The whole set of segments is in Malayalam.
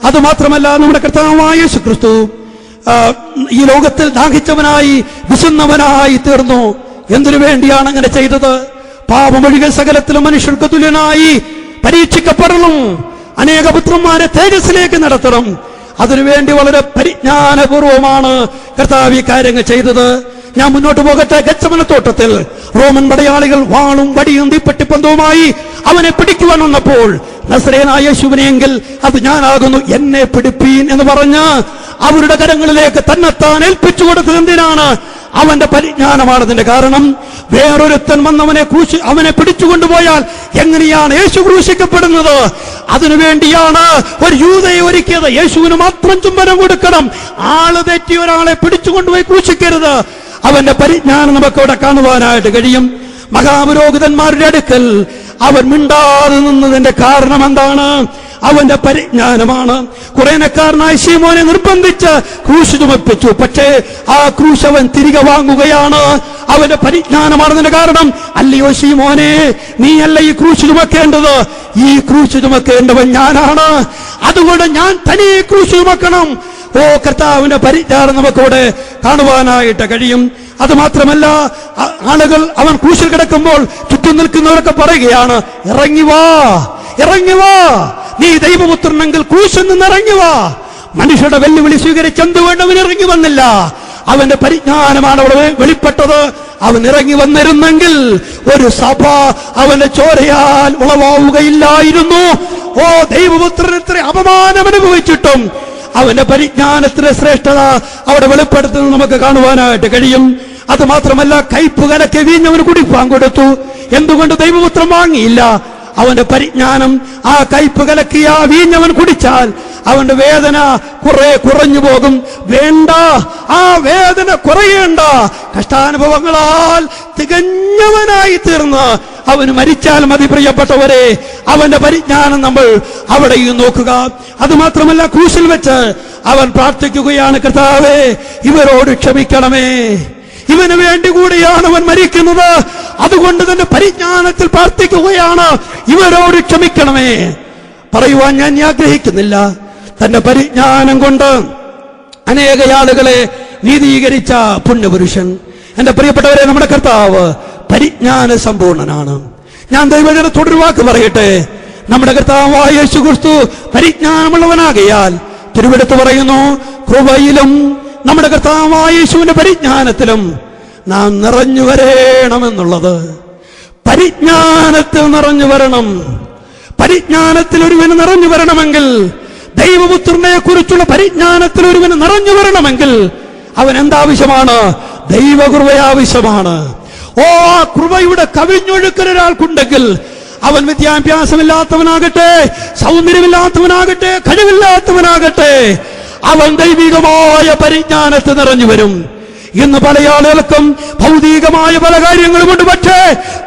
അതുമാത്രമല്ല, നമ്മുടെ കർത്താവായ യേശുക്രിസ്തു ഈ ലോകത്തിൽ ദാഹിച്ചവനായി വിശന്നവനായി തീർന്നു. എന്തിനു വേണ്ടിയാണ് അങ്ങനെ ചെയ്തത്? പാപമൊഴികെ സകലത്തിലും മനുഷ്യർക്ക് തുല്യനായി പരീക്ഷിക്കപ്പെടണം, അനേക പുത്രന്മാരെ തേജസ്സിലേക്ക് നടത്തണം. അതിനുവേണ്ടി വളരെ പരിജ്ഞാനപൂർവമാണ് കർത്താവ് ഈ കാര്യങ്ങൾ ചെയ്തത്. ഞാൻ മുന്നോട്ട് പോകട്ടെ. ഗെത്സമനത്തോട്ടത്തിൽ റോമൻ പടയാളികൾ വാളും വടിയും തീപ്പെട്ടിപ്പന്തവുമായി അവനെ പിടിക്കുവാൻ വന്നപ്പോൾ നസറേയനായ യേശുവിനെങ്കിൽ അത് ഞാനാകുന്നു, എന്നെ പിടിപ്പീൻ എന്ന് പറഞ്ഞ് അവരുടെ കരങ്ങളിലേക്ക് തന്നെത്താൻ ഏൽപ്പിച്ചു കൊടുത്തത് എന്തിനാണ്? അവന്റെ പരിജ്ഞാനമാണ് അതിന്റെ കാരണം. വേറൊരുത്തൻ വന്നവനെ അവനെ പിടിച്ചുകൊണ്ടുപോയാൽ എങ്ങനെയാണ് യേശു ക്രൂശിക്കപ്പെടുന്നത്? അതിനുവേണ്ടിയാണ് ഒരു യൂദയെ ഒരുക്കിയത്. യേശുവിന് മാത്രം ചുംബനം കൊടുക്കണം, ആള് തെറ്റി ഒരാളെ പിടിച്ചുകൊണ്ടുപോയി ക്രൂശിക്കരുത്. അവന്റെ പരിജ്ഞാനം നമുക്ക് അവിടെ കാണുവാനായിട്ട് കഴിയും. മഹാപുരോഹിതന്മാരുടെ അടുക്കൽ അവൻ മിണ്ടാതെ നിന്നതിന്റെ കാരണം എന്താണ്? അവന്റെ പരിജ്ഞാനമാണ്. കുറേനക്കാരനായ ശീമോനെ നിർബന്ധിച്ച് ക്രൂശ് ചുമപ്പിച്ചു. പക്ഷേ ആ ക്രൂശ് അവൻ തിരികെ വാങ്ങുകയാണ്. അവന്റെ പരിജ്ഞാനമാണെന്നതിന്റെ കാരണം. അല്ലയോ ശീമോനെ, നീയല്ല ഈ ക്രൂശ് ചുമക്കേണ്ടത്, ഈ ക്രൂശ് ചുമക്കേണ്ടവൻ ഞാനാണ്. അതുകൊണ്ട് ഞാൻ തനിയെ ക്രൂശ് ചുമക്കണം. ഓ, കർത്താവിന്റെ പരിജ്ഞാനം നമുക്കവിടെ കാണുവാനായിട്ട് കഴിയും. അതുമാത്രമല്ല, ആളുകൾ അവൻ ക്രൂശിൽ കിടക്കുമ്പോൾ ചുറ്റും നിൽക്കുന്നവരൊക്കെ പറയുകയാണ്, ഇറങ്ങി വാ, ഇറങ്ങി വാ, നീ ദൈവപുത്രനെങ്കിൽ ക്രൂശിൽ നിന്ന് ഇറങ്ങി വാ. മനുഷ്യരുടെ വെല്ലുവിളി സ്വീകരിച്ച് എന്തുകൊണ്ടവൻ ഇറങ്ങി വന്നില്ല? അവന്റെ പരിജ്ഞാനമാണ് അവിടെ വെളിപ്പെട്ടത്. അവൻ ഇറങ്ങി വന്നിരുന്നെങ്കിൽ ഒരു സഭ അവന്റെ ചോരയാൽ ഉളവാവുകയില്ലായിരുന്നു. ഓ, ദൈവപുത്രൻ ഇത്ര അപമാനം അനുഭവിച്ചിട്ടും അവന്റെ പരിജ്ഞാനത്തിന്റെ ശ്രേഷ്ഠത അവിടെ വെളിപ്പെടുത്തുന്നത് നമുക്ക് കാണുവാനായിട്ട് കഴിയും. അത് മാത്രമല്ല, കയ്പ് കലക്കി വീഞ്ഞവന് കുടിപ്പാൻ കൊടുത്തു. എന്തുകൊണ്ട് ദൈവപുത്രൻ വാങ്ങിയില്ല? അവന്റെ പരിജ്ഞാനം. ആ കയ്പ് കലക്കിയ വീഞ്ഞവൻ കുടിച്ചാൽ അവന്റെ വേദന കുറെ കുറഞ്ഞു പോകും. വേണ്ട, ആ വേദന കുറയേണ്ട. കഷ്ടാനുഭവങ്ങളാൽ തികഞ്ഞവനായി തീർന്ന് അവന് മരിച്ചാൽ മതി. പ്രിയപ്പെട്ടവരെ, അവന്റെ പരിജ്ഞാനം നമ്മൾ അവിടെയും നോക്കുക. അതുമാത്രമല്ല, ക്രൂശിൽ വെച്ച് അവൻ പ്രാർത്ഥിക്കുകയാണ്, കർത്താവേ, ഇവരോട് ക്ഷമിക്കണമേ, ഇവന് വേണ്ടി കൂടിയാണ് അവൻ മരിക്കുന്നത്. അതുകൊണ്ട് തന്നെ പരിജ്ഞാനത്തിൽ പ്രാർത്ഥിക്കുകയാണ്, ഇവരോട് ക്ഷമിക്കണമേ. പറയുവാൻ ഞാൻ ആഗ്രഹിക്കുന്നില്ല. തന്റെ പരിജ്ഞാനം കൊണ്ട് അനേക ആളുകളെ നീതീകരിച്ച പുണ്യപുരുഷൻ. എന്റെ പ്രിയപ്പെട്ടവരെ, നമ്മുടെ കർത്താവ് പരിജ്ഞാന സമ്പൂർണനാണ്. ഞാൻ ദൈവജനത്തോടൊരു വാക്ക് പറയട്ടെ. നമ്മുടെ കർത്താവായ യേശുക്രിസ്തു പരിജ്ഞാനമുള്ളവനാകയാൽ തിരുവെടുത്ത് പറയുന്നു, കൃപയിലും നമ്മുടെ കർത്താവായ യേശുവിന്റെ പരിജ്ഞാനത്തിലും നാം നിറഞ്ഞു വരണമെന്നുള്ളത്. പരിജ്ഞാനത്തിൽ നിറഞ്ഞു വരണം. പരിജ്ഞാനത്തിൽ ഒരുവന് നിറഞ്ഞു വരണമെങ്കിൽ, ദൈവപുത്രനെ കുറിച്ചുള്ള പരിജ്ഞാനത്തിൽ ഒരുവന് നിറഞ്ഞു വരണമെങ്കിൽ അവൻ എന്താവശ്യമാണ്? ദൈവകൃപ ആവശ്യമാണ്. ഓ, ആ കൃപയുടെ കവിഞ്ഞൊഴുക്കൽ അവൻ വിദ്യാഭ്യാസമില്ലാത്തവനാകട്ടെ, സൗന്ദര്യമില്ലാത്തവനാകട്ടെ, കഴിവില്ലാത്തവനാകട്ടെ, അവൻ ദൈവികമായ പരിജ്ഞാനത്തിൽ നിറഞ്ഞു വരും. ഇന്ന് പല ആളുകൾക്കും ഭൗതികമായ പല കാര്യങ്ങളും കൊണ്ട്, പക്ഷേ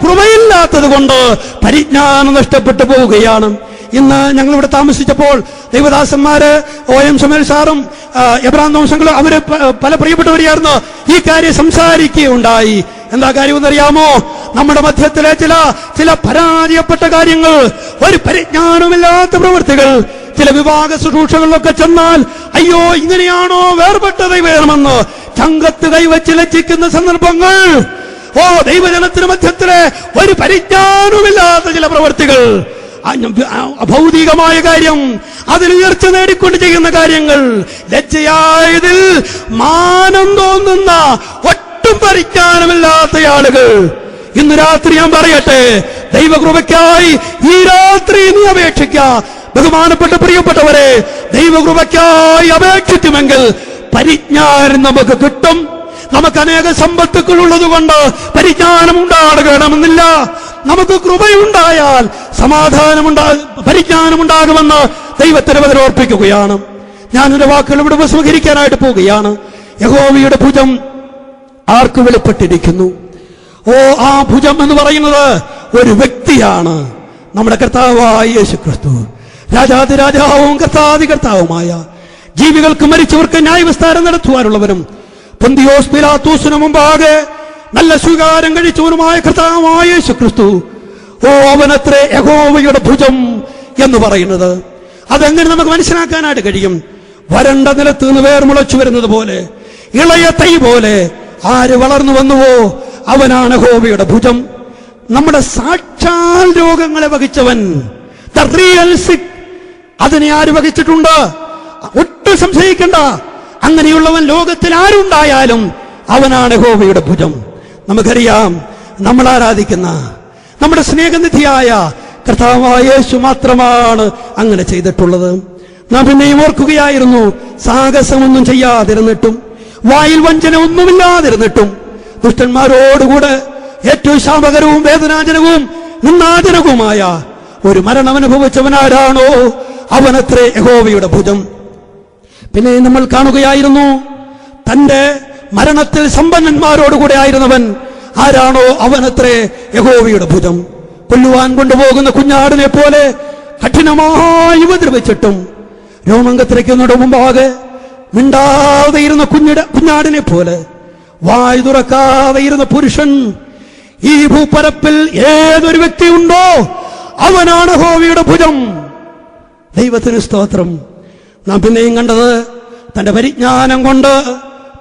കൃപയില്ലാത്തത് കൊണ്ട് പരിജ്ഞാനം നഷ്ടപ്പെട്ടു പോവുകയാണ്. ഇന്ന് ഞങ്ങളിവിടെ താമസിച്ചപ്പോൾ ദൈവദാസന്മാര് OM സുമേൽ സാറും എബ്രാം തോമസങ്ങളും അവര് പല പ്രിയപ്പെട്ടവരെയായിരുന്നു ഈ കാര്യം സംസാരിക്കുകയുണ്ടായി. എന്താ കാര്യമെന്നറിയാമോ? നമ്മുടെ മധ്യത്തിലെ ചില പരാജയപ്പെട്ട കാര്യങ്ങൾ, ഒരു പരിജ്ഞാനമില്ലാത്ത പ്രവൃത്തികൾ, ചില വിവാഹ ശുശ്രൂഷകളിലൊക്കെ ചെന്നാൽ അയ്യോ ഇങ്ങനെയാണോ വേർപെട്ട ദൈവമെന്ന് ചങ്കത്ത് കൈവച്ച് ലജ്ജിക്കുന്ന സന്ദർഭങ്ങൾ. ഓ, ദൈവജനത്തിന് മധ്യത്തിലെ ഒരു പരിജ്ഞാനമില്ലാത്ത ചില പ്രവൃത്തികൾ, ഭൗതികമായ കാര്യം, അതിൽ ഉയർച്ച നേടിക്കൊണ്ട് ചെയ്യുന്ന കാര്യങ്ങൾ, ലജ്ജയായതിൽ മാനം തോന്നുന്ന ഒട്ടും പരിജ്ഞാനമില്ലാത്ത ആളുകൾ. ഇന്ന് രാത്രി ഞാൻ പറയട്ടെ, ദൈവകൃപയ്ക്കായി ഈ രാത്രി നീ അപേക്ഷിക്ക. ബഹുമാനപ്പെട്ട പ്രിയപ്പെട്ടവരെ, ദൈവകൃപയ്ക്കായി അപേക്ഷിക്കുമെങ്കിൽ പരിജ്ഞാനം നമുക്ക് കിട്ടും. നമുക്ക് അനേക സമ്പത്തുക്കൾ ഉള്ളത് കൊണ്ട് പരിജ്ഞാനം ഉണ്ടാകണമെന്നില്ല. നമുക്ക് കൃപയുണ്ടായാൽ പരിജ്ഞാനമുണ്ടാകുമെന്ന് ദൈവത്തിന് ബദൽ ഓർപ്പിക്കുകയാണ്. ഞാനൊരു വാക്കുകൾ ഇവിടെ ഉപസംഹരിക്കാനായിട്ട് പോവുകയാണ്. യഹോവയുടെ ഭുജം ആർക്ക് വെളിപ്പെട്ടിരിക്കുന്നു? ഓ, ആ ഭുജം എന്ന് പറയുന്നത് ഒരു വ്യക്തിയാണ്, നമ്മുടെ കർത്താവായ യേശുക്രിസ്തു. രാജാതിരാജാവും കർത്താതികർത്താവുമായ, ജീവികൾക്ക് മരിച്ചവർക്ക് ന്യായവിസ്താരം നടത്തുവാനുള്ളവരും, പൊന്തിയോസ് പിലാത്തോസിനു മുമ്പാകെ നല്ല സ്വീകാരം കഴിച്ചവനുമായ കർത്താവായ യേശുക്രിസ്തു. ഓ, അവനത്രേ യഹോവയുടെ ഭുജം എന്ന് പറയുന്നത്. അതെങ്ങനെ നമുക്ക് മനസ്സിലാക്കാനായിട്ട് കഴിയും? വരണ്ട നിലത്ത് നിന്ന് വേർ മുളച്ചു വരുന്നത് പോലെ, ഇളയ തൈ പോലെ ആര് വളർന്നു വന്നുവോ അവനാണ് യഹോവയുടെ ഭുജം. നമ്മുടെ സാക്ഷാൽ രോഗങ്ങളെ വഹിച്ചവൻ, ദ റിയൽ സിക്ക്, അതിനെ ആര് വഹിച്ചിട്ടുണ്ട്? ഒട്ടും സംശയിക്കണ്ട. അങ്ങനെയുള്ളവൻ ലോകത്തിൽ ആരുണ്ടായാലും അവനാണ് യഹോവയുടെ ഭുജം. നമുക്കറിയാം, നമ്മൾ ആരാധിക്കുന്ന നമ്മുടെ സ്നേഹനിധിയായ കർത്താവായ യേശു മാത്രമാണ് അങ്ങനെ ചെയ്തിട്ടുള്ളത്. നാം പിന്നെയും ഓർക്കുകയായിരുന്നു, സാഹസമൊന്നും ചെയ്യാതിരുന്നിട്ടും, വായിൽ വഞ്ചന ഒന്നുമില്ലാതിരുന്നിട്ടും, ദുഷ്ടന്മാരോടുകൂടെ ഏറ്റവും ശാപകരവും വേദനാജനകവും നിന്ദാജനകവുമായ ഒരു മരണം അനുഭവിച്ചവനാരാണോ അവനത്രേ യഹോവയുടെ ഭുജം. പിന്നെ നമ്മൾ കാണുകയായിരുന്നു, തന്റെ മരണത്തിൽ സമ്പന്നന്മാരോടുകൂടെ ആയിരുന്നവൻ ആരാണോ അവനത്രേ യഹോവയുടെ ഭുജം. കൊല്ലുവാൻ കൊണ്ടുപോകുന്ന കുഞ്ഞാടിനെ പോലെ കഠിനമായി ഉപദ്രവിച്ചിട്ടും രോമങ്കത്തിരയ്ക്കുന്നതിന് മുമ്പാകെ മിണ്ടാതെ ഇരുന്ന കുഞ്ഞാടിനെ പോലെ വായു തുറക്കാതെ ഇരുന്ന പുരുഷൻ ഈ ഭൂപരപ്പിൽ ഏതൊരു വ്യക്തിയുണ്ടോ അവനാണ് യഹോവയുടെ ഭുജം. ദൈവത്തിന് സ്തോത്രം. നാം പിന്നെയും കണ്ടത്, തന്റെ പരിജ്ഞാനം കൊണ്ട്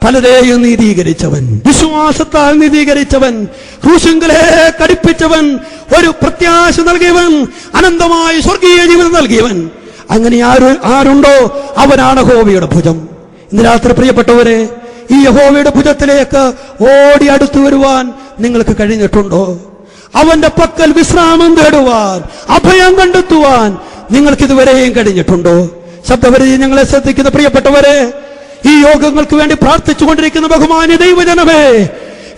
പലരെയും നീതീകരിച്ചവൻ, വിശ്വാസത്താൽ നീതീകരിച്ചവൻ, ക്രൂശിങ്കലെ കടിപ്പിച്ചവൻ, ഒരു പ്രത്യാശ നൽകിയവൻ, അനന്തമായ സ്വർഗീയ ജീവിതം നൽകിയവൻ. അങ്ങനെ ആരുണ്ടോ അവനാണ് യഹോവയുടെ ഭുജം. ഇന്ന് രാത്രി പ്രിയപ്പെട്ടവരെ, ഈ യഹോവയുടെ ഭുജത്തിലേക്ക് ഓടി അടുത്തു വരുവാൻ നിങ്ങൾക്ക് കഴിഞ്ഞിട്ടുണ്ടോ? അവന്റെ പക്കൽ വിശ്രാമം തേടുവാൻ, അഭയം കണ്ടെത്തുവാൻ നിങ്ങൾക്കിതുവരെയും കഴിഞ്ഞിട്ടുണ്ടോ? ശബ്ദപരിധി ഞങ്ങളെ ശ്രദ്ധിക്കുന്ന പ്രിയപ്പെട്ടവരെ, ഈ യോഗങ്ങൾക്ക് വേണ്ടി പ്രാർത്ഥിച്ചുകൊണ്ടിരിക്കുന്ന ബഹുമാന്യ ദൈവജനമേ,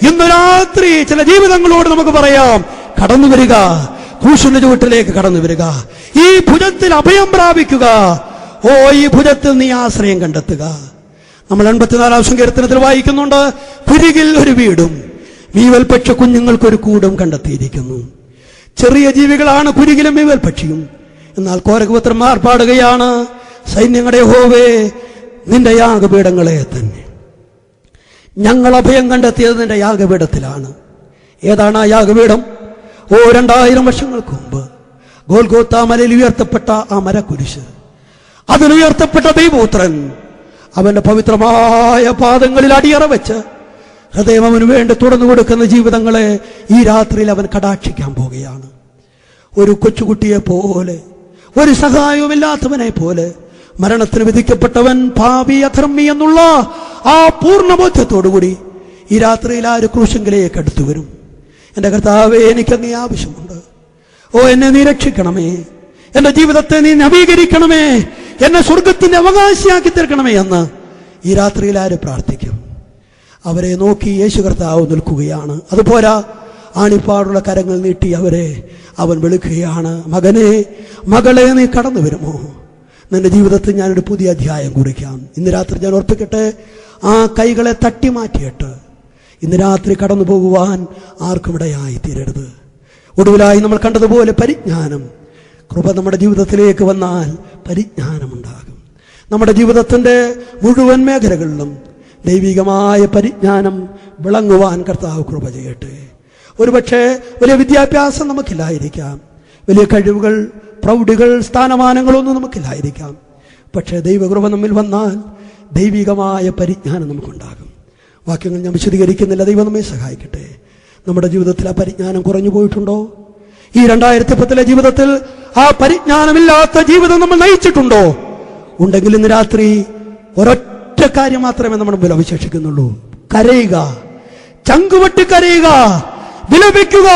ഇന്ന് രാത്രി ചില ജീവിതങ്ങളോട് നമുക്ക് പറയാം, കടന്നു വരിക, ക്രൂശിന്റെ ചുവട്ടിലേക്ക് കടന്നു വരിക, ഈ ഭുജത്തിൽ അഭയം പ്രാപിക്കുക. ഓ, ഈ ഭുജത്തിൽ നീ ആശ്രയം കണ്ടെത്തുക. നമ്മൾ 84-ാം സങ്കീർത്തനത്തിൽ വായിക്കുന്നുണ്ട്, കുരികിൽ ഒരു വീടും മീവൽ പക്ഷ കുഞ്ഞുങ്ങൾക്കൊരു കൂടും കണ്ടെത്തിയിരിക്കുന്നു. ചെറിയ ജീവികളാണ് കുരികിലും മീവൽ പക്ഷിയും. എന്നാൽ കോരകപുത്രന്മാർ പാടുകയാണ്, സൈന്യങ്ങളുടെ യഹോവേ, നിന്റെ യാഗപീഠങ്ങളെ തന്നെ ഞങ്ങൾ അഭയം കണ്ടെത്തിയത് നിന്റെ യാഗപീഠത്തിലാണ്. ഏതാണ് ആ യാഗപീഠം? 2000 വർഷങ്ങൾക്ക് മുമ്പ് ഗോൽഗോത്താ മലയിൽ ഉയർത്തപ്പെട്ട ആ മരക്കുരിശ്, അതിലുയർത്തപ്പെട്ട ദൈവപുത്രൻ അവന്റെ പവിത്രമായ പാദങ്ങളിൽ അടിയറ വെച്ച് ഹൃദയം അവന് വേണ്ടി തുറന്നു കൊടുക്കുന്ന ജീവിതങ്ങളെ ഈ രാത്രിയിൽ അവൻ കടാക്ഷിക്കാൻ പോവുകയാണ്. ഒരു കൊച്ചുകുട്ടിയെ പോലെ, ഒരു സഹായവുമില്ലാത്തവനെ പോലെ, മരണത്തിന് വിധിക്കപ്പെട്ടവൻ, പാപി, അധർമ്മി എന്നുള്ള ആ പൂർണ്ണബോധ്യത്തോടുകൂടി ഈ രാത്രിയിൽ ആ ഒരു ക്രൂശിങ്കിലേക്ക് അടുത്തു വരും. എന്റെ കർത്താവേ, എനിക്കങ്ങേ ആവശ്യമുണ്ട്. ഓ, എന്നെ നീ രക്ഷിക്കണമേ, എന്റെ ജീവിതത്തെ നീ നവീകരിക്കണമേ, എന്നെ സ്വർഗത്തിന്റെ അവകാശിയാക്കി തീർക്കണമേ എന്ന് ഈ രാത്രിയിൽ ആര് പ്രാർത്ഥിക്കും? അവരെ നോക്കി യേശു കർത്താവ് നിൽക്കുകയാണ്. അതുപോരാ, ആണിപ്പാടുള്ള കരങ്ങൾ നീട്ടി അവരെ അവൻ വിളിക്കുകയാണ്, മകനെ, മകളെ, നീ കടന്നു വരുമോ? നിന്റെ ജീവിതത്തിൽ ഞാനൊരു പുതിയ അധ്യായം കുറിക്കാം. ഇന്ന് രാത്രി ഞാൻ ഓർപ്പിക്കട്ടെ, ആ കൈകളെ തട്ടി മാറ്റിയിട്ട് ഇന്ന് രാത്രി കടന്നു പോകുവാൻ ആർക്കും ഇടയായി തീരരുത്. ഒടുവിലായി നമ്മൾ കണ്ടതുപോലെ പരിജ്ഞാനം, കൃപ നമ്മുടെ ജീവിതത്തിലേക്ക് വന്നാൽ പരിജ്ഞാനമുണ്ടാകും. നമ്മുടെ ജീവിതത്തിന്റെ മുഴുവൻ മേഖലകളിലും ദൈവികമായ പരിജ്ഞാനം വിളങ്ങുവാൻ കർത്താവ് കൃപ ചെയ്യട്ടെ. ഒരുപക്ഷെ വലിയ വിദ്യാഭ്യാസം നമുക്കില്ലായിരിക്കാം, വലിയ കഴിവുകൾ, പ്രൗഢികൾ, സ്ഥാനമാനങ്ങളൊന്നും നമുക്കില്ലായിരിക്കാം. പക്ഷേ ദൈവകൃപ നമ്മിൽ വന്നാൽ ദൈവികമായ പരിജ്ഞാനം നമുക്കുണ്ടാകും. വാക്യങ്ങൾ ഞാൻ വിശദീകരിക്കുന്നില്ല, ദൈവം നമ്മെ സഹായിക്കട്ടെ. നമ്മുടെ ജീവിതത്തിൽ ആ പരിജ്ഞാനം കുറഞ്ഞു പോയിട്ടുണ്ടോ? ഈ 2010 ജീവിതത്തിൽ ആ പരിജ്ഞാനമില്ലാത്ത ജീവിതം നമ്മൾ നയിച്ചിട്ടുണ്ടോ? ഉണ്ടെങ്കിൽ ഇന്ന് രാത്രി ഒരൊറ്റ കാര്യം മാത്രമേ നമ്മുടെ മുമ്പിൽ അവശേഷിക്കുന്നുള്ളൂ: കരയുക, ചങ്കുവെട്ടി കരയുക, വിലപിക്കുക.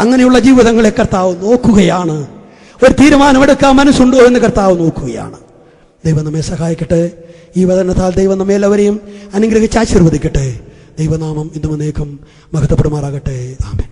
അങ്ങനെയുള്ള ജീവിതങ്ങളെ കർത്താവ് നോക്കുകയാണ്. ഒരു തീരുമാനമെടുക്കാൻ മനസ്സുണ്ടോ എന്ന് കർത്താവ് നോക്കുകയാണ്. ദൈവം നമ്മെ സഹായിക്കട്ടെ. ഈ വചനത്താൽ ദൈവം നമ്മെ എല്ലാവരെയും അനുഗ്രഹിച്ച് ആശീർവദിക്കട്ടെ. ദൈവനാമം ഇന്നും എന്നേക്കും മഹത്വപ്പെടുമാറാകട്ടെ. ആമേൻ.